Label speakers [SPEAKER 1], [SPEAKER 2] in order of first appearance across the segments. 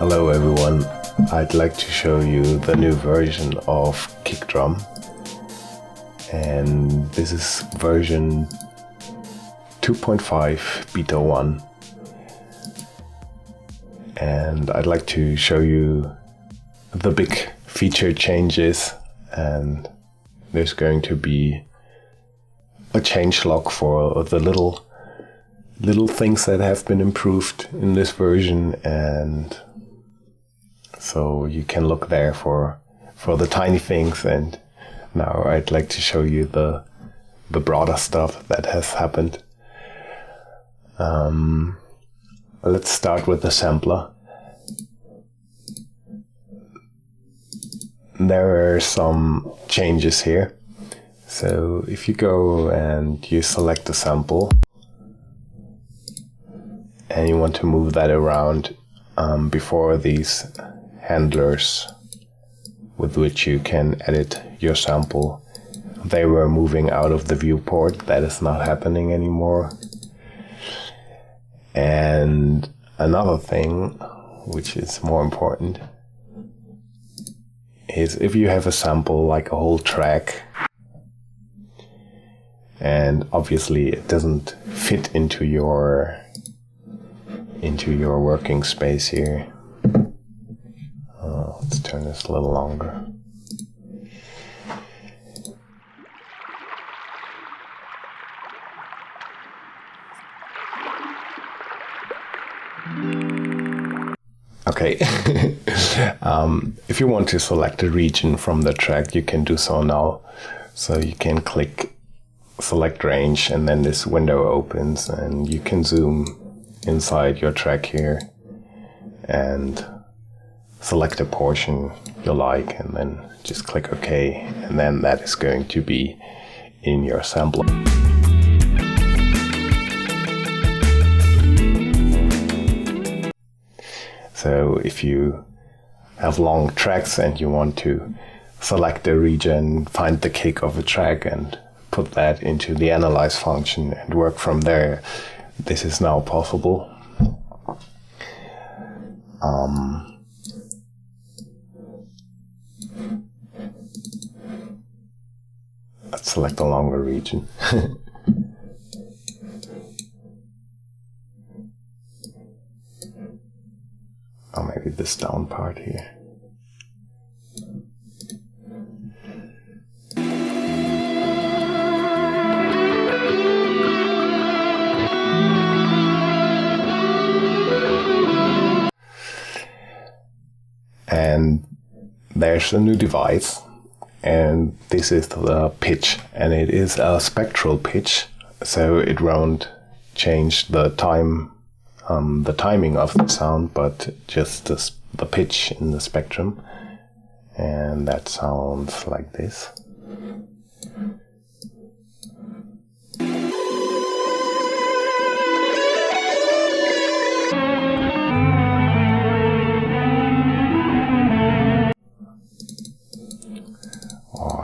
[SPEAKER 1] Hello everyone, I'd like to show you the new version of KickDrum, and this is version 2.5 beta 1, and I'd like to show you the big feature changes, and there's going to be a changelog for the little things that have been improved in this version, and so you can look there for the tiny things. And now I'd like to show you the broader stuff that has happened. Let's start with the sampler. There are some changes here. So if you go and you select the sample and you want to move that around, before these handlers with which you can edit your sample, they were moving out of the viewport. That is not happening anymore. And another thing, which is more important, is if you have a sample like a whole track, and obviously it doesn't fit into your working space here. Let's turn this a little longer. Okay. If you want to select a region from the track, you can do so now. So you can click select range, and then this window opens and you can zoom inside your track here and select a portion you like, and then just click OK, and then that is going to be in your sampler. So if you have long tracks and you want to select a region, find the kick of a track and put that into the analyze function and work from there, this is now possible. Let's select a longer region. Or maybe this down part here. And there's a new device, and this is the pitch, and it is a spectral pitch, so it won't change the timing of the sound, but just the pitch in the spectrum, and that sounds like this.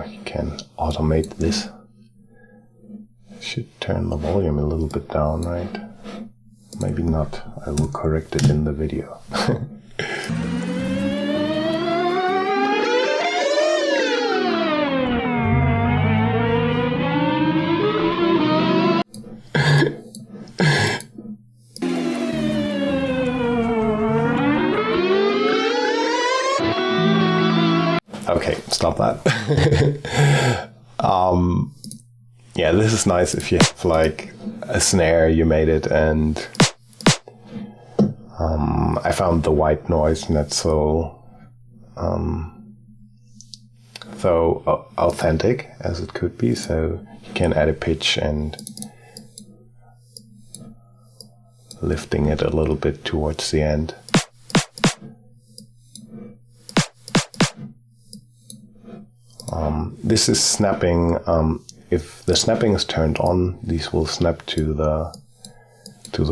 [SPEAKER 1] You can automate this. Should turn the volume a little bit down, right? Maybe not. I will correct it in the video. Okay, stop that. Yeah, this is nice if you have like a snare, you made it, and I found the white noise not so authentic as it could be, so you can add a pitch and lifting it a little bit towards the end. This is snapping. If the snapping is turned on, these will snap to the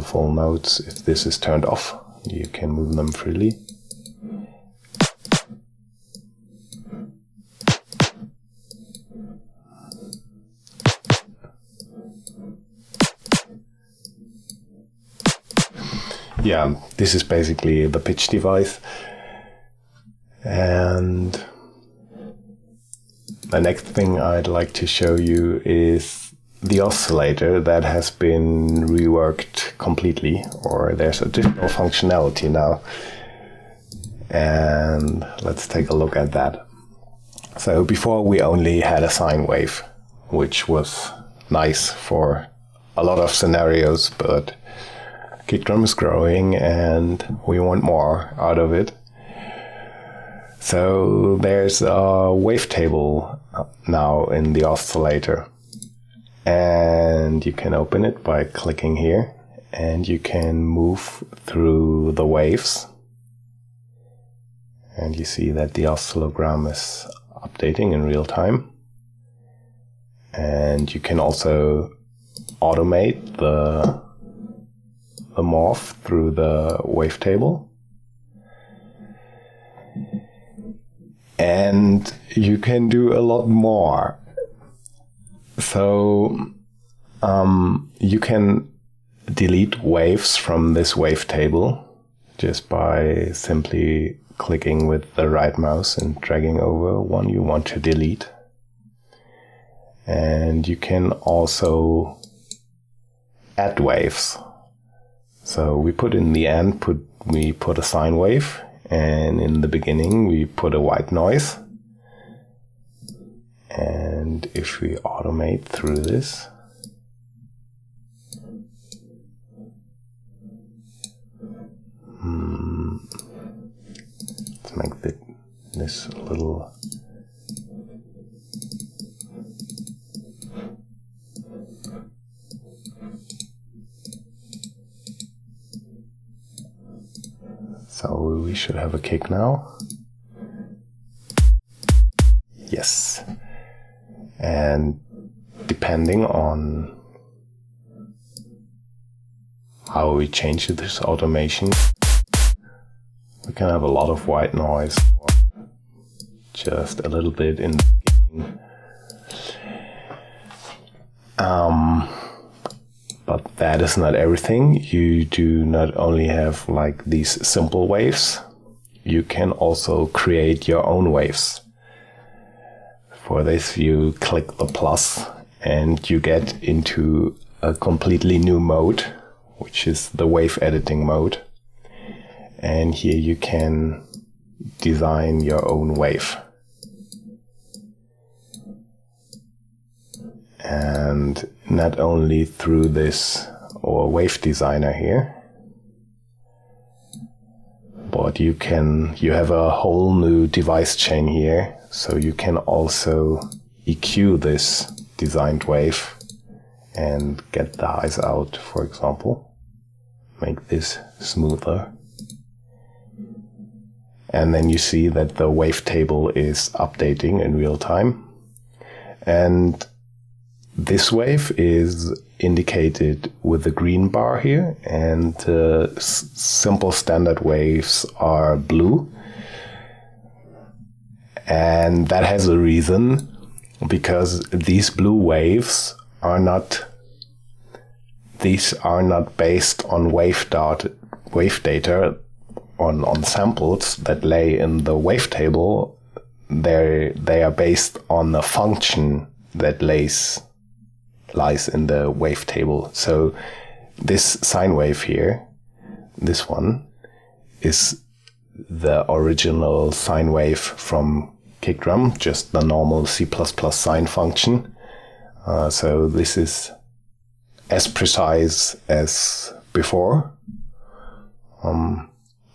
[SPEAKER 1] full notes. If this is turned off, you can move them freely. yeah, this is basically the pitch device. And the next thing I'd like to show you is the oscillator that has been reworked completely, or there's additional functionality now. And let's take a look at that. So before we only had a sine wave, which was nice for a lot of scenarios, but KickDrum is growing and we want more out of it. So there's a wavetable now in the oscillator, and you can open it by clicking here, and you can move through the waves, and you see that the oscillogram is updating in real time. And you can also automate the morph through the wavetable. And you can do a lot more. So you can delete waves from this wavetable just by simply clicking with the right mouse and dragging over one you want to delete. And you can also add waves. So we put in the end, we put a sine wave, and in the beginning we put a white noise. And if we automate through this, let's make this a little so we should have a kick now. Yes. And depending on how we change this automation, we can have a lot of white noise or just a little bit in the beginning. But that is not everything. You do not only have like these simple waves, you can also create your own waves. For this, you click the plus and you get into a completely new mode, which is the wave editing mode. And here you can design your own wave. And not only through this or wave designer here, but you have a whole new device chain here. So you can also EQ this designed wave and get the highs out, for example. Make this smoother. And then you see that the wavetable is updating in real time. And this wave is indicated with the green bar here, and simple standard waves are blue. And that has a reason, because these blue waves are not based on wave data on samples that lay in the wavetable. They are based on a function that lies in the wavetable. So this sine wave here, this one, is the original sine wave from KickDrum, just the normal C++ sine function. So this is as precise as before.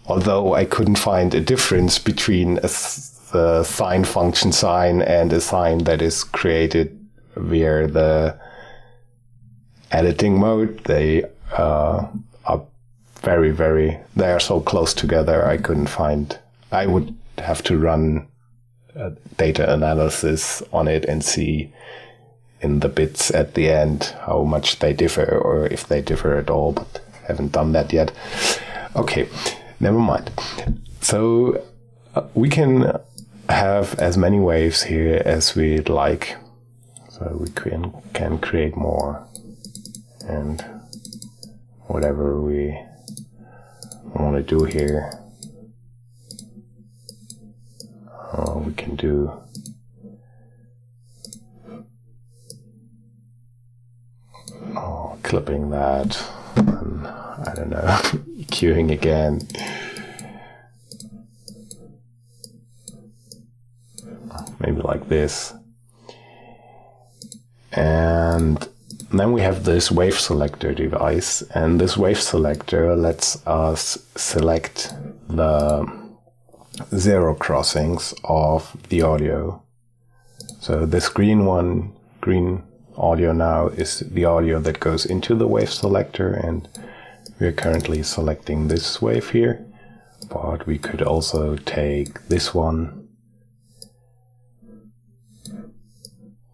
[SPEAKER 1] Although I couldn't find a difference between the sine function sine and a sine that is created via the editing mode. They are they are so close together. I would have to run data analysis on it and see in the bits at the end how much they differ, or if they differ at all, but haven't done that yet. Okay, never mind. So we can have as many waves here as we'd like. So we can create more, and whatever we I want to do here, we can do clipping that, and I don't know, EQing again. Maybe like this. And then we have this wave selector device, and this wave selector lets us select the zero crossings of the audio. So this green audio now is the audio that goes into the wave selector, and we're currently selecting this wave here, but we could also take this one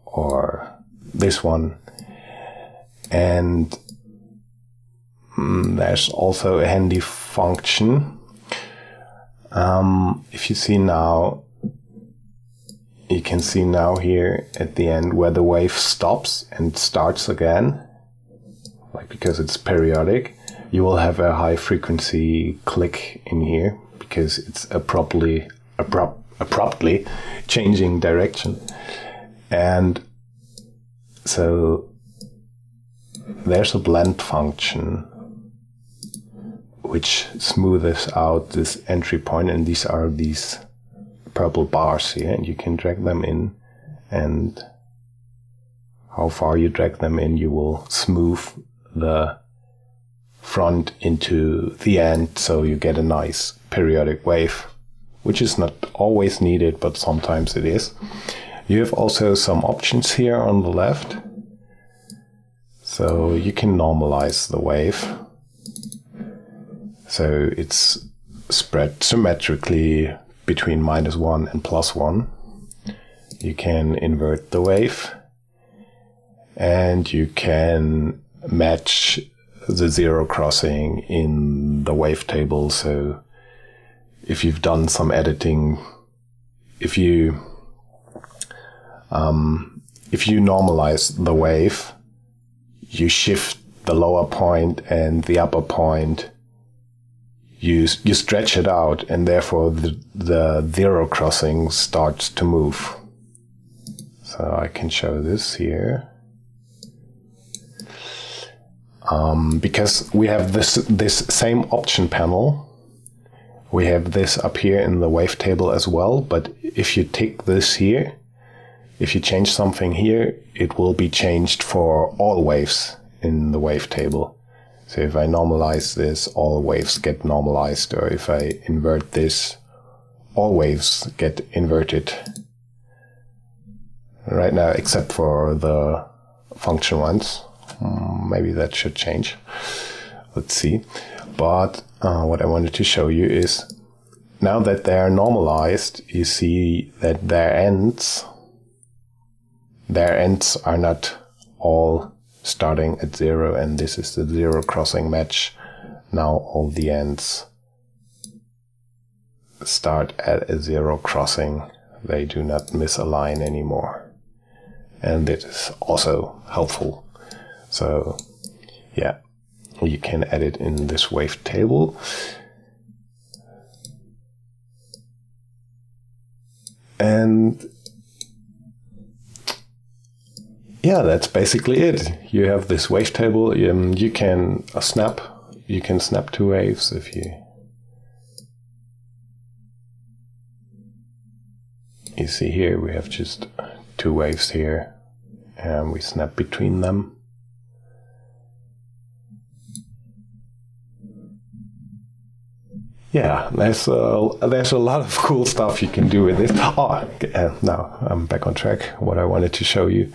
[SPEAKER 1] or this one. And there's also a handy function. If you see now, you can see now here at the end where the wave stops and starts again, like because it's periodic, you will have a high frequency click in here because it's abruptly changing direction. And so there's a blend function which smooths out this entry point, and these are these purple bars here, and you can drag them in, and how far you drag them in, you will smooth the front into the end, so you get a nice periodic wave, which is not always needed, but sometimes it is. You have also some options here on the left. So you can normalize the wave. So it's spread symmetrically between -1 and +1. You can invert the wave. And you can match the zero crossing in the wavetable. So if you've done some editing, if you normalize the wave, you shift the lower point and the upper point. You stretch it out, and therefore the zero crossing starts to move. So I can show this here. Because we have this same option panel, we have this up here in the wavetable as well. But if you tick this here, if you change something here, it will be changed for all waves in the wavetable. So if I normalize this, all waves get normalized, or if I invert this, all waves get inverted. Right now, except for the function ones. Maybe that should change. Let's see. But what I wanted to show you is, now that they are normalized, you see that their ends are not all starting at 0, and this is the zero crossing match. Now all the ends start at a zero crossing. They do not misalign anymore. And it is also helpful. So yeah, you can edit in this wavetable. And yeah, that's basically it. You have this wavetable. You can snap. You can snap two waves if you. You see here we have just two waves here, and we snap between them. Yeah, there's a lot of cool stuff you can do with this. Now I'm back on track. What I wanted to show you.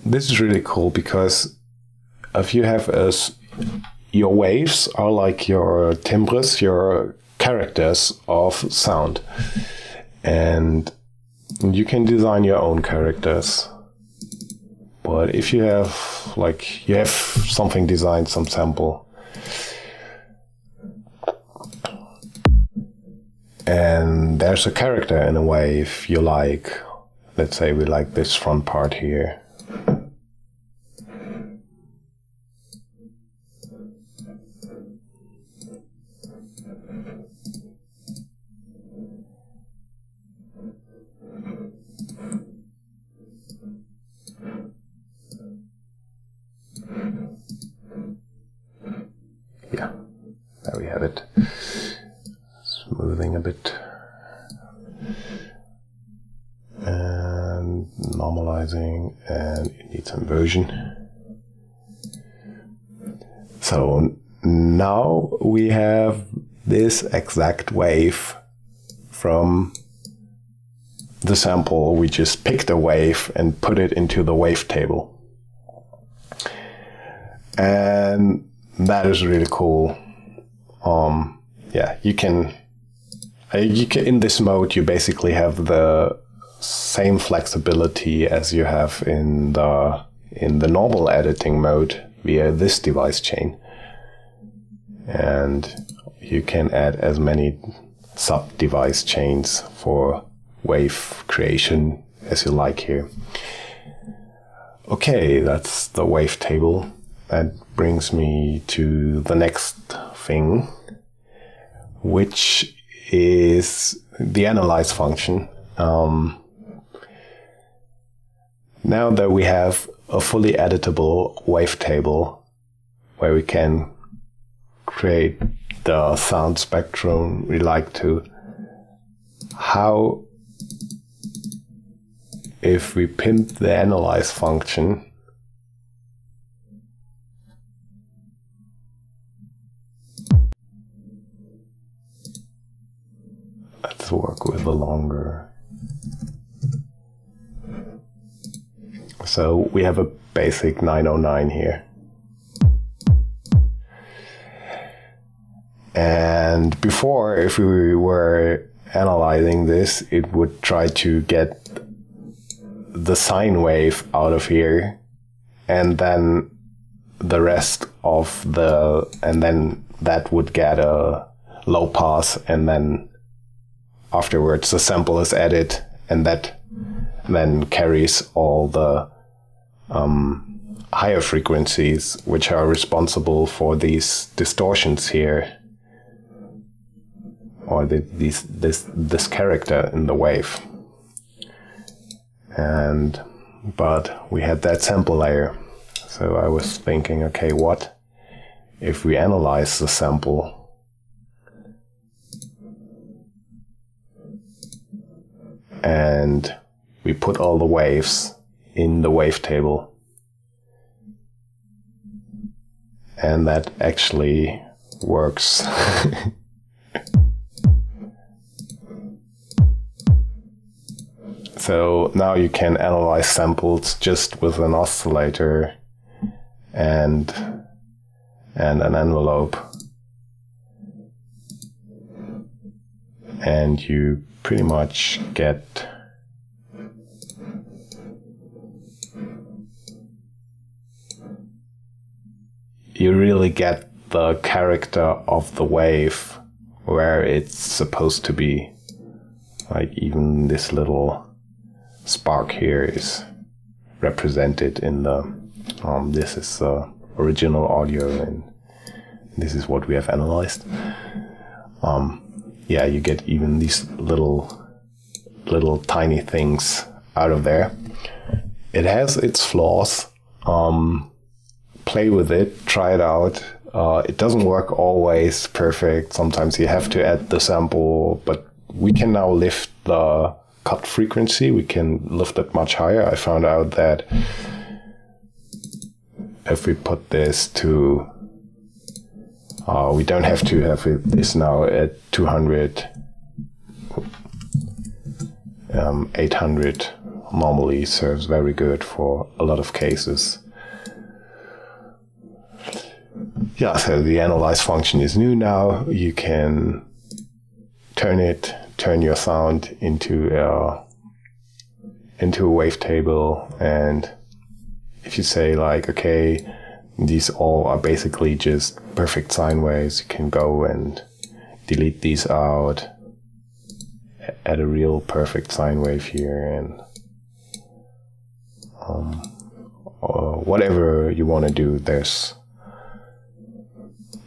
[SPEAKER 1] This is really cool because if you have your waves are like your timbres, your characters of sound, and you can design your own characters. But if you have something designed, some sample, and there's a character in a wave you like. Let's say we like this front part here. we have it smoothing a bit and normalizing, and it needs inversion. So now we have this exact wave from the sample. We just picked a wave and put it into the wavetable. And that is really cool. Yeah, you can in this mode you basically have the same flexibility as you have in the normal editing mode via this device chain. And you can add as many sub-device chains for wave creation as you like here. Okay, that's the wavetable. That brings me to the next thing, which is the analyze function. Now that we have a fully editable wavetable where we can create the sound spectrum we like to, how if we pimp the analyze function let's work with a longer. So we have a basic 909 here. And before, if we were analyzing this, it would try to get the sine wave out of here, and then the rest of and then that would get a low pass, and then afterwards the sample is added, and that then carries all the higher frequencies which are responsible for these distortions here, or this character in the wave. But we had that sample layer, so I was thinking, okay, what if we analyze the sample and we put all the waves in the wavetable, and that actually works. So now you can analyze samples just with an oscillator and an envelope, and you pretty much get you really get the character of the wave where it's supposed to be. Like even this little spark here is represented in the this is the original audio, and this is what we have analyzed. Yeah, you get even these little tiny things out of there. It has its flaws. Play with it, try it out. It doesn't work always perfect. Sometimes you have to add the sample, but we can now lift the cut frequency. We can lift it much higher. I found out that if we put this to, we don't have to have this now at 200, 800 normally serves very good for a lot of cases. Yeah, so the analyze function is new now. You can turn your sound into a wavetable, and if you say like, okay, these all are basically just perfect sine waves, you can go and delete these out, add a real perfect sine wave here, and whatever you want to do. There's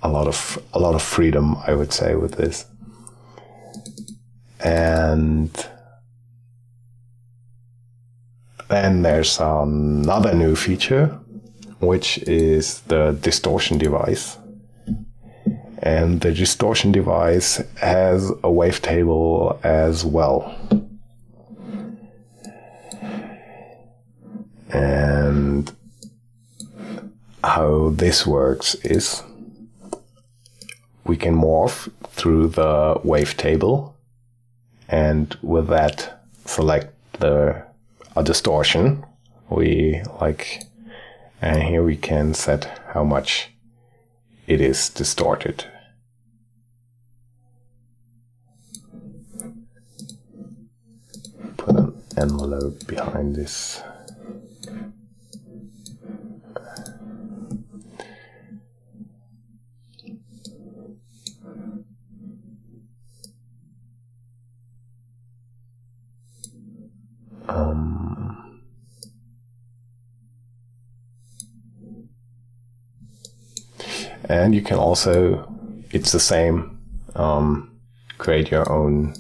[SPEAKER 1] a lot of freedom, I would say, with this. And then there's another new feature, which is the distortion device. and the distortion device has a wavetable as well. And how this works is we can morph through the wavetable, and with that select a distortion. And here we can set how much it is distorted. Put an envelope behind this. And you can also, it's the same, create your own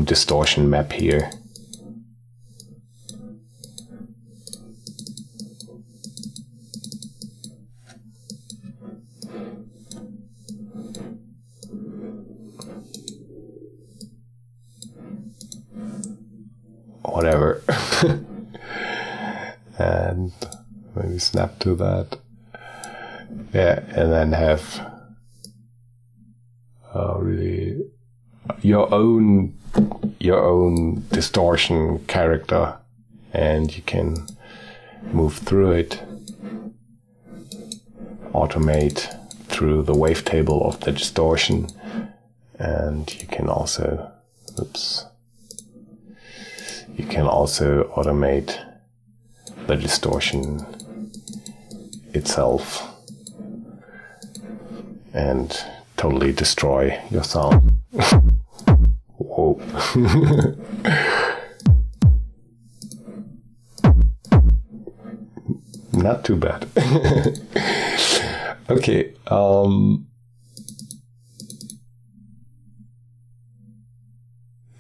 [SPEAKER 1] distortion map here. Whatever. And maybe snap to that. Yeah, and then have really your own distortion character, and you can move through it, automate through the wavetable of the distortion, and you can also automate the distortion itself and totally destroy your sound. Whoa. Not too bad. Okay.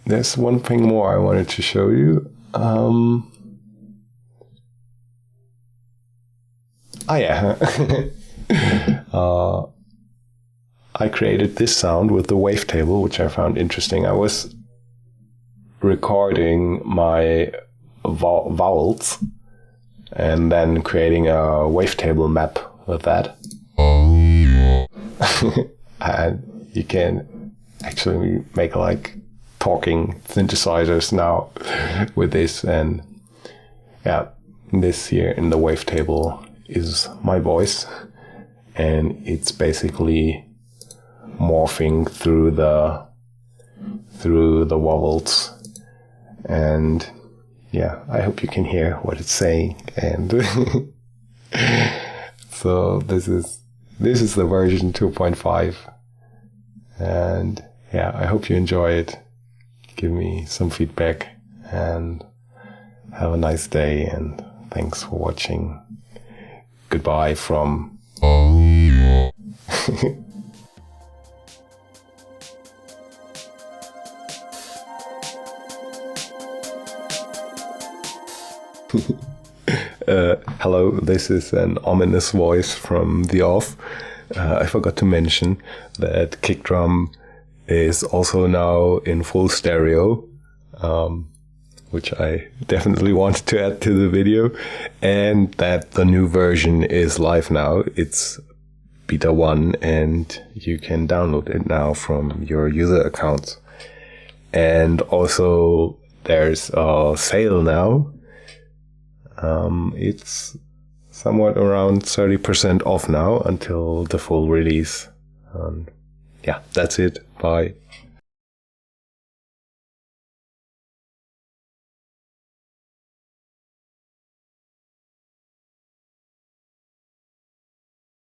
[SPEAKER 1] There's one thing more I wanted to show you. I created this sound with the wavetable, which I found interesting. I was recording my vowels and then creating a wavetable map with that. And you can actually make like talking synthesizers now with this. And yeah, this here in the wavetable is my voice, and it's basically morphing through the vowels. And yeah, I hope you can hear what it's saying. And so this is the version 2.5, and yeah, I hope you enjoy it. Give me some feedback and have a nice day, and thanks for watching. Goodbye from hello, this is an ominous voice from the off. I forgot to mention that KickDrum is also now in full stereo, which I definitely wanted to add to the video, and that the new version is live now. It's beta 1, and you can download it now from your user accounts. And also there's a sale now. It's somewhat around 30% off now until the full release. Yeah, that's it. Bye.